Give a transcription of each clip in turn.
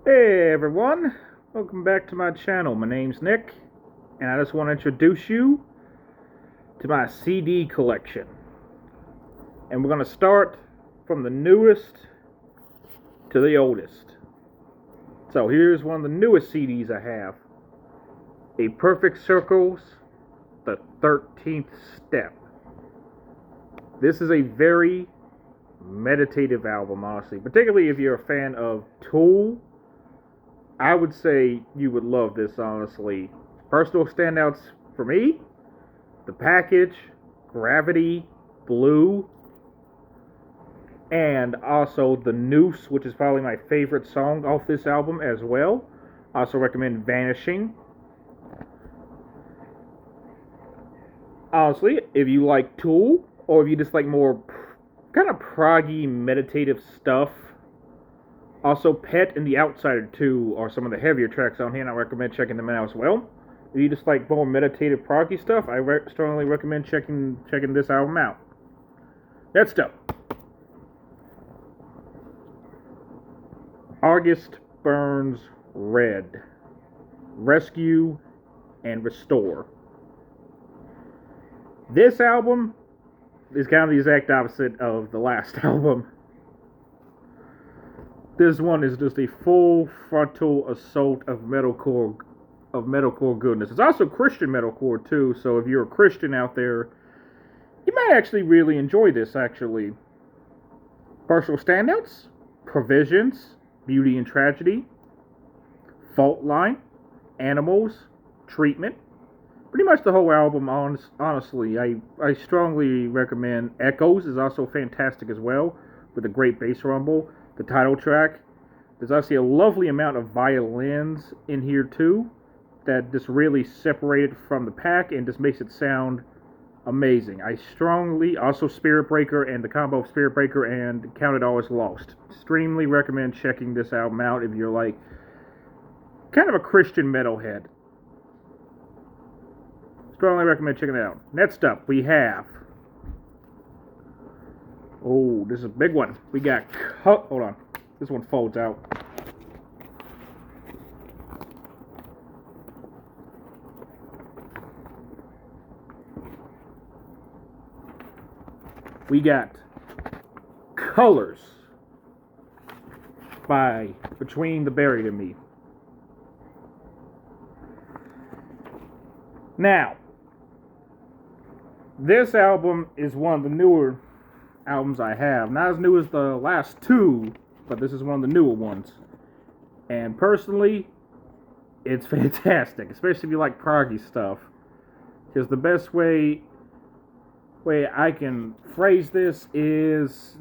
Hey everyone, welcome back to my channel. My name's Nick, and I just want to introduce you to my CD collection. And we're going to start from the newest to the oldest. So here's one of the newest CDs I have. A Perfect Circle's The 13th Step. This is a very meditative album, honestly. Particularly if you're a fan of Tool, I would say you would love this, honestly. Personal standouts for me: The Package, Gravity, Blue, and also The Noose, which is probably my favorite song off this album as well. Also recommend Vanishing. Honestly, if you like Tool, or if you just like more kind of proggy, meditative stuff. Also, Pet and The Outsider 2 are some of the heavier tracks on here, and I recommend checking them out as well. If you just like more meditative, proggy stuff, I strongly recommend checking this album out. Next up, August Burns Red, Rescue and Restore. This album is kind of the exact opposite of the last album. This one is just a full frontal assault of metalcore goodness. It's also Christian metalcore too, so if you're a Christian out there, you might actually really enjoy this, actually. Personal standouts: Provisions, Beauty and Tragedy, Fault Line, Animals, Treatment. Pretty much the whole album, honestly. I strongly recommend. Echoes is also fantastic as well, with a great bass rumble. The title track. There's actually a lovely amount of violins in here too, that just really separate it from the pack and just makes it sound amazing. I strongly, also Spirit Breaker, and the combo of Spirit Breaker and Count It All As Lost. Extremely recommend checking this album out if you're like kind of a Christian metalhead. Strongly recommend checking it out. Next up, we have... Oh, this is a big one. We got... Hold on. This one folds out. We got Colors by Between the Buried and Me. Now, this album is one of the newer albums I have. Not as new as the last two, but this is one of the newer ones. And personally, it's fantastic, especially if you like proggy stuff. Because the best way I can phrase this is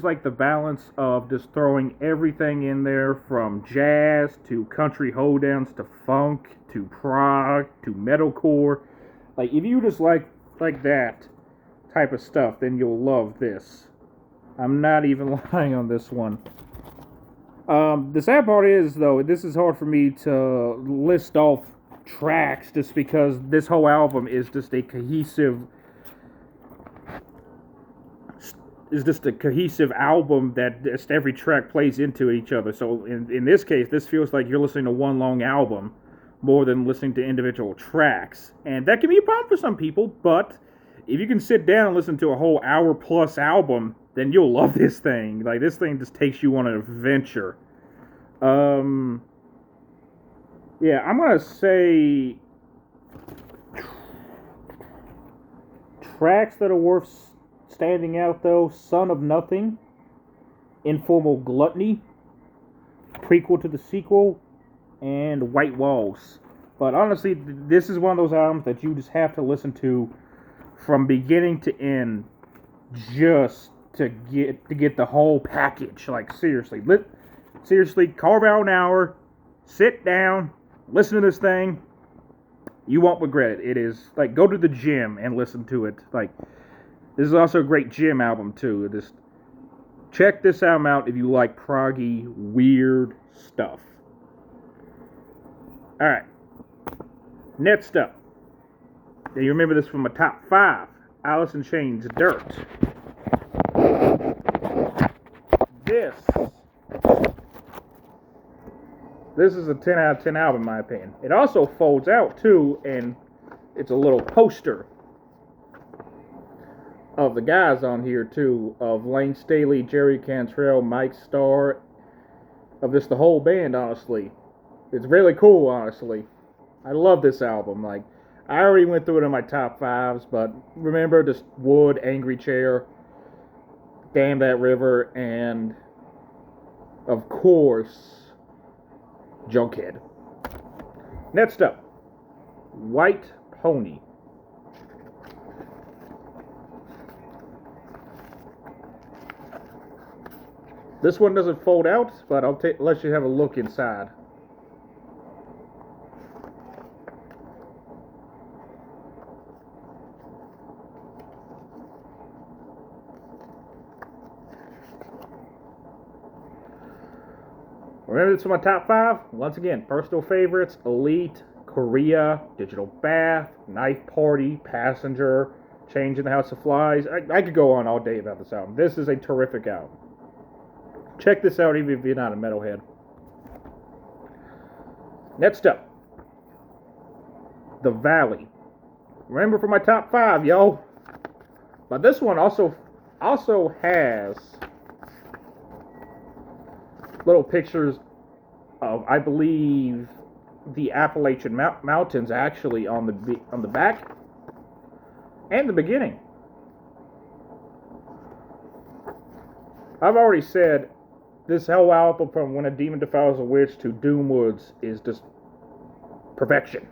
like the balance of just throwing everything in there, from jazz to country hoedowns to funk to prog to metalcore. Like, if you just like that type of stuff, then you'll love this. I'm not even lying on this one. The sad part is, though, this is hard for me to list off tracks just because this whole album is just a cohesive album that just every track plays into each other. So in this case, this feels like you're listening to one long album more than listening to individual tracks. And that can be a problem for some people, but if you can sit down and listen to a whole hour plus album, then you'll love this thing. Like, this thing just takes you on an adventure. Yeah, I'm gonna say tracks that are worth standing out, though: Son of Nothing, Informal Gluttony, Prequel to the Sequel, and White Walls. But honestly, this is one of those albums that you just have to listen to from beginning to end, just to get the whole package. Like, seriously, carve out an hour, sit down, listen to this thing. You won't regret it. It is like, go to the gym and listen to it. Like, this is also a great gym album too. Just check this album out if you like proggy, weird stuff. Alright. Next up. Now, you remember this from my top 5. Alice in Chains, Dirt. This This is a 10 out of 10 album, in my opinion. It also folds out, too, and it's a little poster of the guys on here, too, of Lane Staley, Jerry Cantrell, Mike Starr, of just the whole band, honestly. It's really cool, honestly. I love this album. Like, I already went through it in my top fives, but remember, just Wood, Angry Chair, Damn That River, and, of course, Junkhead. Next up, White Pony. This one doesn't fold out, but I'll let you have a look inside. Remember, this is my top five. Once again, personal favorites: Elite, Korea, Digital Bath, Knife Party, Passenger, Change in the House of Flies. I could go on all day about this album. This is a terrific album. Check this out even if you're not a metalhead. Next up, The Valley. Remember, for my top five, yo. But this one also has little pictures of, I believe, the Appalachian Mountains actually on the back and the beginning. I've already said this whole album, from When a Demon Defiles a Witch to Doomwoods, is just perfection.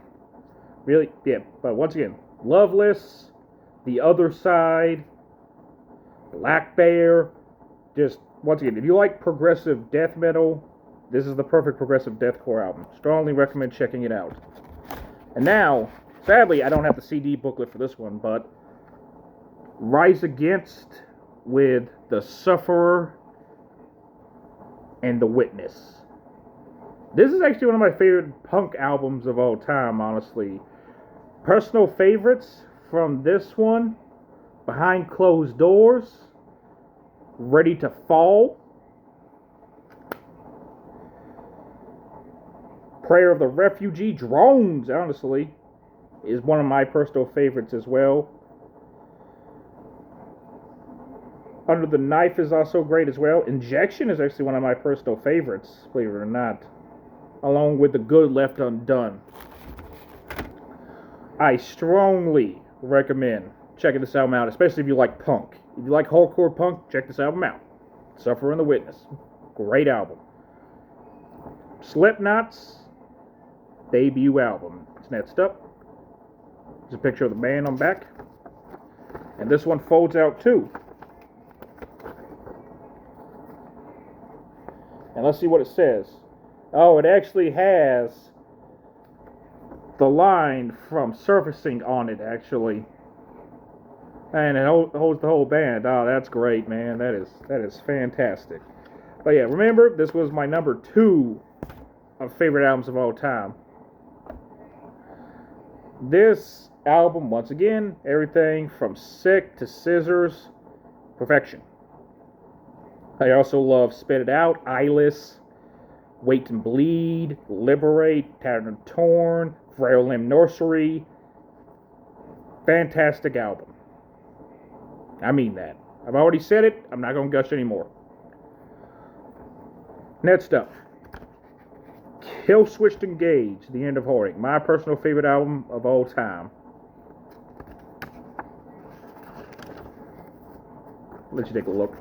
Really, yeah. But once again, Loveless, The Other Side, Black Bear, just once again, if you like progressive death metal, this is the perfect progressive deathcore album. Strongly recommend checking it out. And now, sadly, I don't have the CD booklet for this one, but Rise Against with The Sufferer and The Witness. This is actually one of my favorite punk albums of all time, honestly. Personal favorites from this one: Behind Closed Doors, Ready to Fall, Prayer of the Refugee. Drones, honestly, is one of my personal favorites as well. Under the Knife is also great as well. Injection is actually one of my personal favorites, believe it or not, along with The Good Left Undone. I strongly recommend checking this album out, especially if you like punk. If you like hardcore punk, check this album out. Suffer and the Witness. Great album. Slipknot's debut album. It's next up. There's a picture of the band on back. And this one folds out too. And let's see what it says. Oh, it actually has the line from Surfacing on it, actually. And it holds the whole band. Oh, that's great, man. That is fantastic. But yeah, remember, this was my number 2 of favorite albums of all time. This album, once again, everything from Sick to Scissors, perfection. I also love Spit It Out, Eyeless, Wait and Bleed, Liberate, Tattered and Torn, Frail Limb Nursery. Fantastic album. I mean that. I've already said it. I'm not going to gush anymore. Next up, Killswitch Engage, The End of Heartache. My personal favorite album of all time. Let you take a look.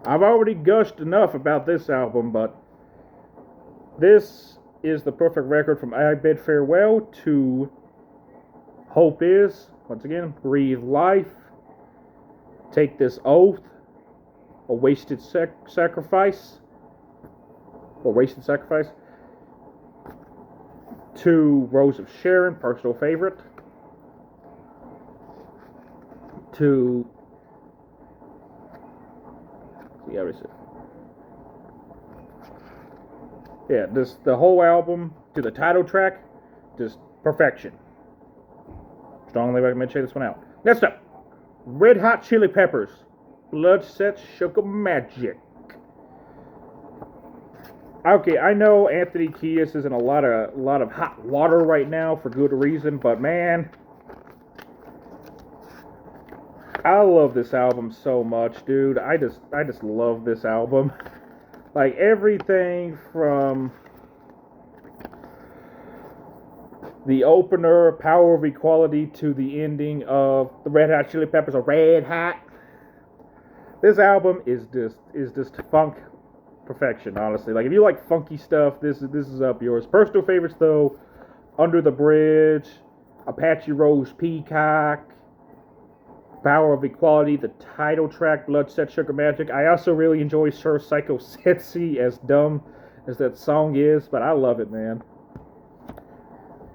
I've already gushed enough about this album, but this is the perfect record from I Bid Farewell to Hope Is, once again, Breathe Life, Take This Oath, A Wasted Sacrifice, to Rose of Sharon, personal favorite, to the whole album, to the title track, just perfection. Strongly recommend check this one out. Next up, Red Hot Chili Peppers, Blood Set Sugar Magic. Okay, I know Anthony Kiedis is in a lot of hot water right now for good reason, but man, I love this album so much, dude. I just love this album. Like everything from the opener, Power of Equality, to the ending of the Red Hot Chili Peppers, or Red Hot. This album is just funk perfection, honestly. Like if you like funky stuff, this is up yours. Personal favorites though: Under the Bridge, Apache Rose Peacock, Power of Equality, the title track, Blood, Set, Sugar Magic. I also really enjoy Sir Psycho Setsy, as dumb as that song is, but I love it, man.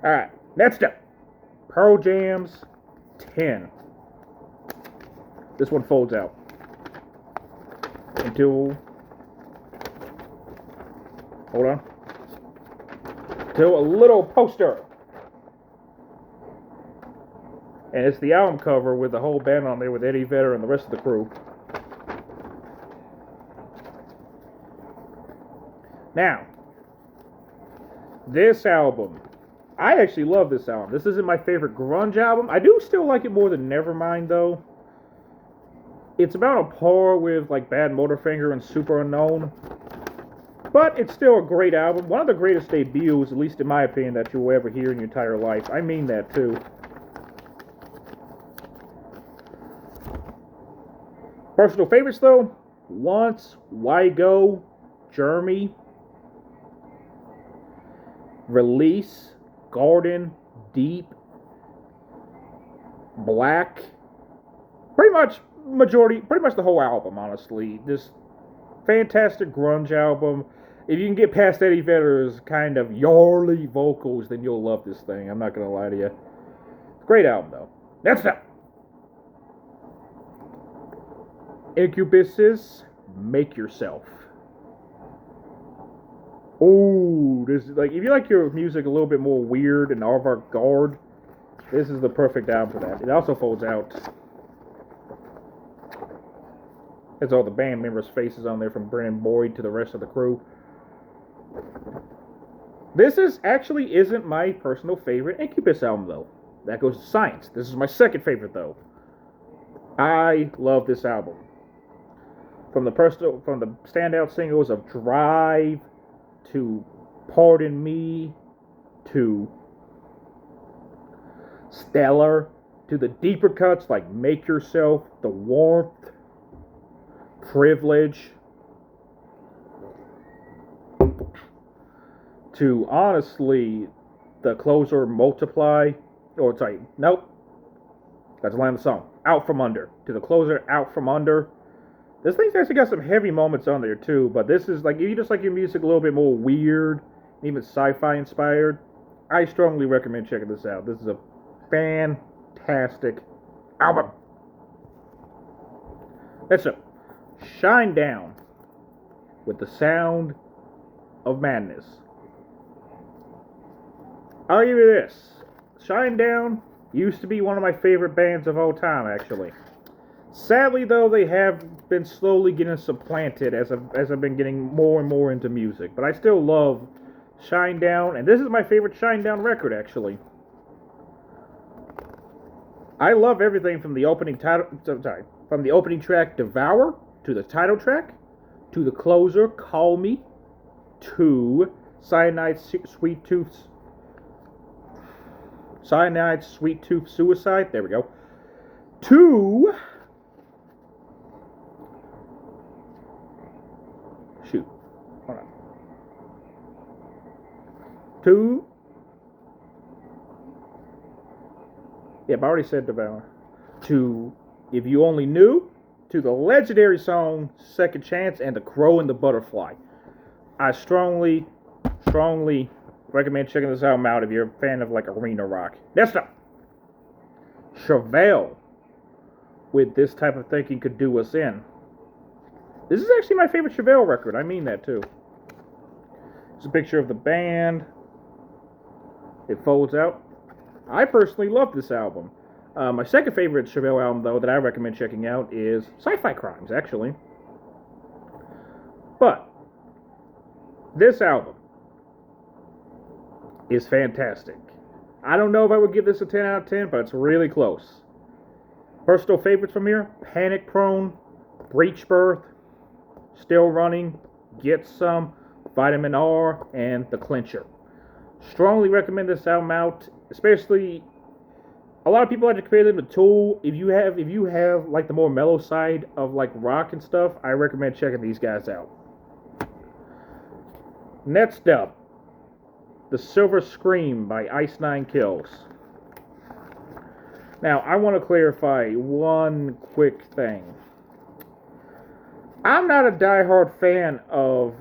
Alright, next up, Pearl Jam's 10. This one folds out until, hold on, to a little poster. And it's the album cover with the whole band on there with Eddie Vedder and the rest of the crew. Now, this album, I actually love this album. This isn't my favorite grunge album. I do still like it more than Nevermind, though. It's about a par with like Bad Motorfinger and Super Unknown. But it's still a great album. One of the greatest debuts, at least in my opinion, that you'll ever hear in your entire life. I mean that, too. Personal favorites, though: Once, Why Go, Jeremy, Release, Garden, Deep, Black. Pretty much the whole album, honestly. This fantastic grunge album. If you can get past Eddie Vedder's kind of yarly vocals, then you'll love this thing. I'm not going to lie to you. Great album, though. Next up, Incubus's Make Yourself. Oh, this is like, if you like your music a little bit more weird and avant-garde, this is the perfect album for that. It also folds out. There's all the band members' faces on there, from Brennan Boyd to the rest of the crew. This isn't my personal favorite Incubus album, though. That goes to Science. This is my second favorite, though. I love this album. From the standout singles of Drive to Pardon Me to Stellar to the deeper cuts like Make Yourself, The Warmth, Privilege, to honestly the closer Multiply, or sorry, nope, that's the line of the song, Out From Under, to the closer Out From Under. This thing's actually got some heavy moments on there too, but this is like, if you just like your music a little bit more weird, even sci-fi inspired, I strongly recommend checking this out. This is a fantastic album. That's it. Shinedown with the Sound of Madness. I'll give you this. Shinedown used to be one of my favorite bands of all time, actually. Sadly, though, they have been slowly getting supplanted as I've been getting more and more into music. But I still love Shinedown, and this is my favorite Shinedown record, actually. I love everything from the opening track Devour to the title track to the closer Call Me to Cyanide Sweet Tooth Suicide. There we go. To shoot. Hold on. To I already said Devour. To If You Only Knew, to the legendary song Second Chance, and The Crow and the Butterfly. I strongly recommend checking this album out if you're a fan of like arena rock. Next up, Chevelle with This Type of Thinking Could Do Us In. This is actually my favorite Chevelle record. I mean that too. It's a picture of the band. It folds out. I personally love this album. My second favorite Chevelle album, though, that I recommend checking out is Sci-Fi Crimes, actually. But This album is fantastic. I don't know if I would give this a 10 out of 10, but it's really close. Personal favorites from here: Panic Prone, Breech Birth, Still Running, Get Some, Vitamin R, and The Clincher. Strongly recommend this album out, especially a lot of people like to compare them to Tool. If you have like the more mellow side of like rock and stuff, I recommend checking these guys out. Next up, The Silver Scream by Ice Nine Kills. Now, I want to clarify one quick thing. I'm not a diehard fan of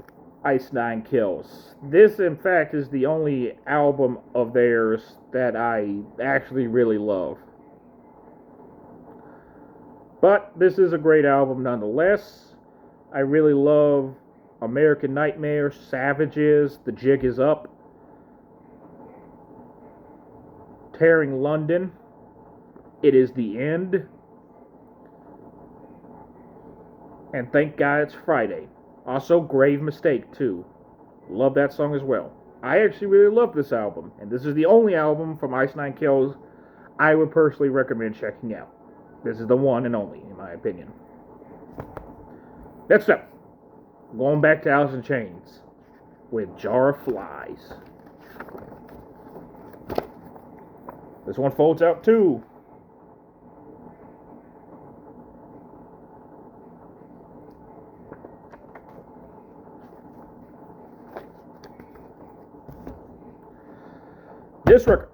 Ice Nine Kills. This, in fact, is the only album of theirs that I actually really love. But this is a great album nonetheless. I really love American Nightmare, Savages, The Jig Is Up, Tearing London, It Is the End, and Thank God It's Friday. Also, Grave Mistake, too. Love that song as well. I actually really love this album, and this is the only album from Ice Nine Kills I would personally recommend checking out. This is the one and only, in my opinion. Next up, going back to Alice in Chains with Jar of Flies. This one folds out too. This record,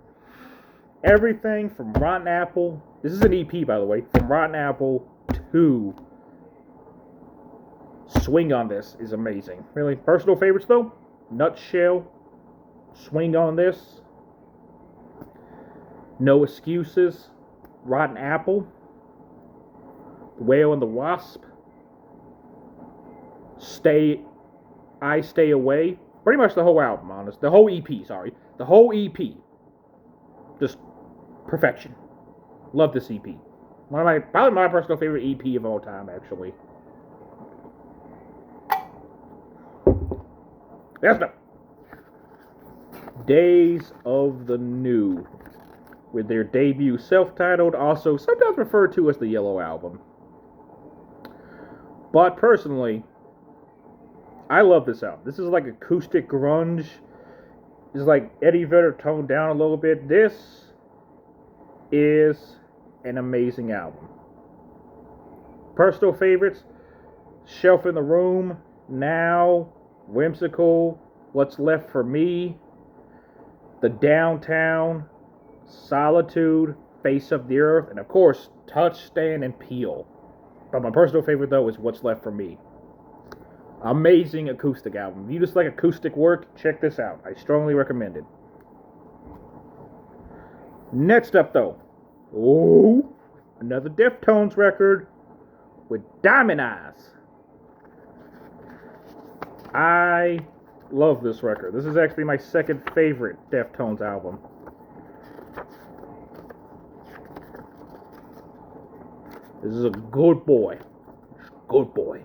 everything from Rotten Apple, this is an EP by the way, from Rotten Apple to Swing on This is amazing. Really, personal favorites though, Nutshell, Swing on This, No Excuses, Rotten Apple, The Whale and the Wasp, I Stay Away. Pretty much the whole album, honest. The whole EP, sorry. The whole EP. Just perfection. Love this EP. Probably my personal favorite EP of all time, actually. Next up, Days of the New, with their debut self-titled, also sometimes referred to as the Yellow Album. But personally, I love this album. This is like acoustic grunge. It's like Eddie Vedder toned down a little bit. This is an amazing album. Personal favorites: Shelf in the Room, Now, Whimsical, What's Left for Me, The Downtown, Solitude, Face of the Earth, and of course, Touch, Stand, and Peel. But my personal favorite though is What's Left for Me. Amazing acoustic album. If you just like acoustic work, check this out. I strongly recommend it. Next up though, another Deftones record with Diamond Eyes. I love this record. This is actually my second favorite Deftones album. This is a good boy. Good boy.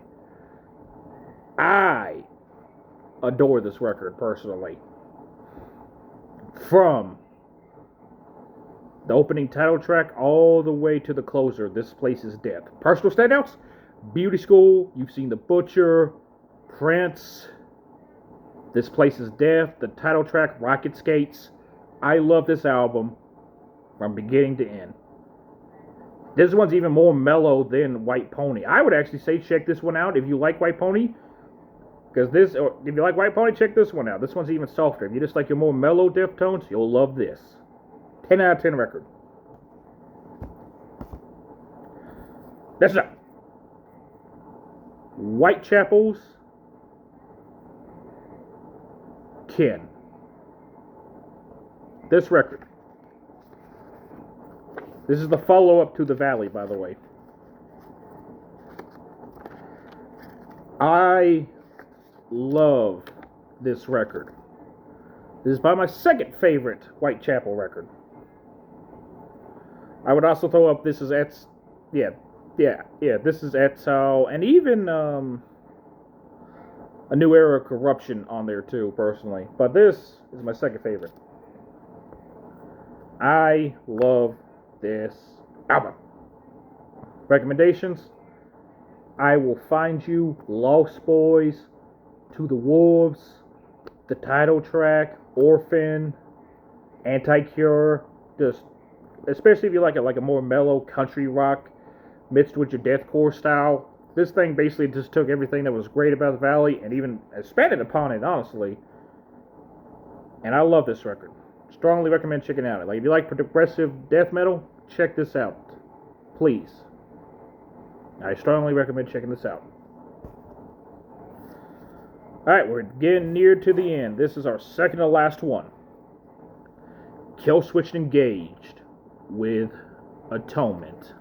I adore this record personally. From the opening title track all the way to the closer, This Place Is Death. Personal standouts: Beauty School, You've Seen the Butcher, Prince, This Place Is Death, the title track, Rocket Skates. I love this album from beginning to end. This one's even more mellow than White Pony. I would actually say check this one out if you like White Pony. Because if you like White Pony, check this one out. This one's even softer. If you just like your more mellow Deftones, you'll love this. 10 out of 10 record. That's it. Whitechapel's Kin. This record. This is the follow-up to The Valley, by the way. I love this record. This is by my second favorite Whitechapel record. I would also throw up this is this is Eto, and even A New Era of Corruption on there too, personally. But this is my second favorite. I love this album. Recommendations: I Will Find You, Lost Boys, To the Wolves, the title track, Orphan, Anti-Cure. Just, especially if you like a more mellow country rock mixed with your deathcore style. This thing basically just took everything that was great about the Valley and even expanded upon it, honestly. And I love this record. Strongly recommend checking it out. Like, if you like progressive death metal, check this out. Please. I strongly recommend checking this out. Alright, we're getting near to the end. This is our second to last one. Killswitch Engaged with Atonement.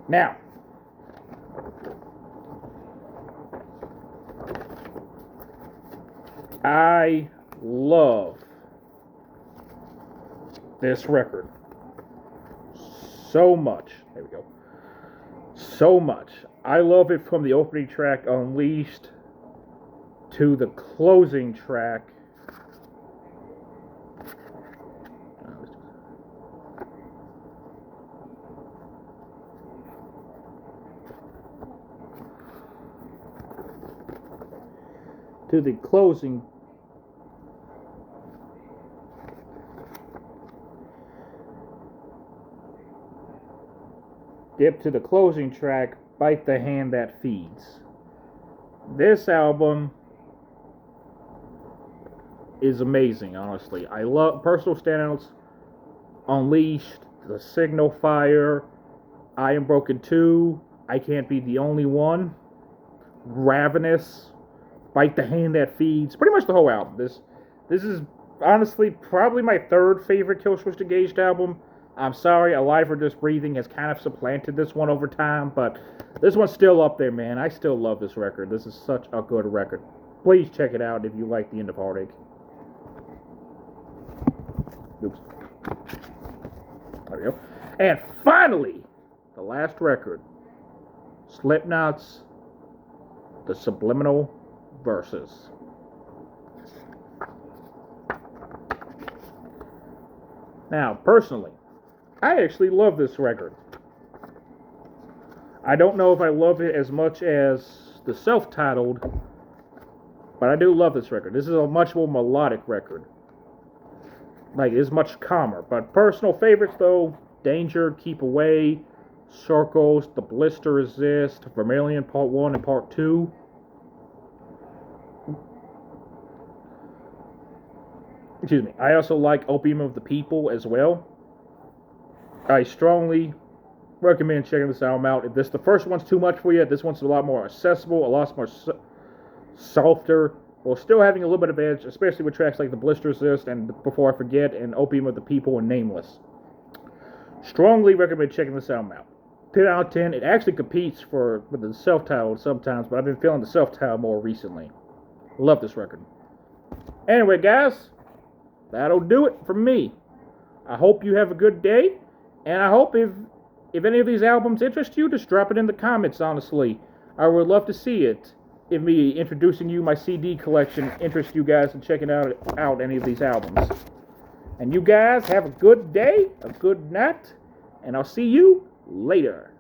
Now, I love this record so much. There we go. So much. I love it from the opening track, Unleashed, to the closing track. To the closing track, Bite the Hand That Feeds. This album is amazing, honestly. I love personal standouts: Unleashed, The Signal Fire, I Am Broken 2, I Can't Be the Only One, Ravenous, Bite the Hand That Feeds. Pretty much the whole album. This is honestly probably my third favorite Killswitch Engaged album. I'm sorry, Alive or Just Breathing has kind of supplanted this one over time, but this one's still up there, man. I still love this record. This is such a good record. Please check it out if you like The End of Heartache. Oops. There we go. And finally, the last record, Slipknot's The Subliminal Verses. Now, personally, I actually love this record. I don't know if I love it as much as the self-titled, but I do love this record. This is a much more melodic record. Like, it's much calmer. But personal favorites, though: Danger, Keep Away, Circles, The Blister Resist, Vermilion Part 1 and Part 2. Excuse me. I also like Opium of the People as well. I strongly recommend checking this album out. If the first one's too much for you, this one's a lot more accessible, a lot more softer, while still having a little bit of edge, especially with tracks like The Blister Resist and Before I Forget and Opium of the People and Nameless. Strongly recommend checking this album out. 10 out of 10. It actually competes with the self-titled sometimes, but I've been feeling the self-titled more recently. Love this record. Anyway, guys, that'll do it for me. I hope you have a good day, and I hope if any of these albums interest you, just drop it in the comments, honestly. I would love to see it. If me introducing you my CD collection interests you guys in checking out any of these albums. And you guys have a good day, a good night, and I'll see you later.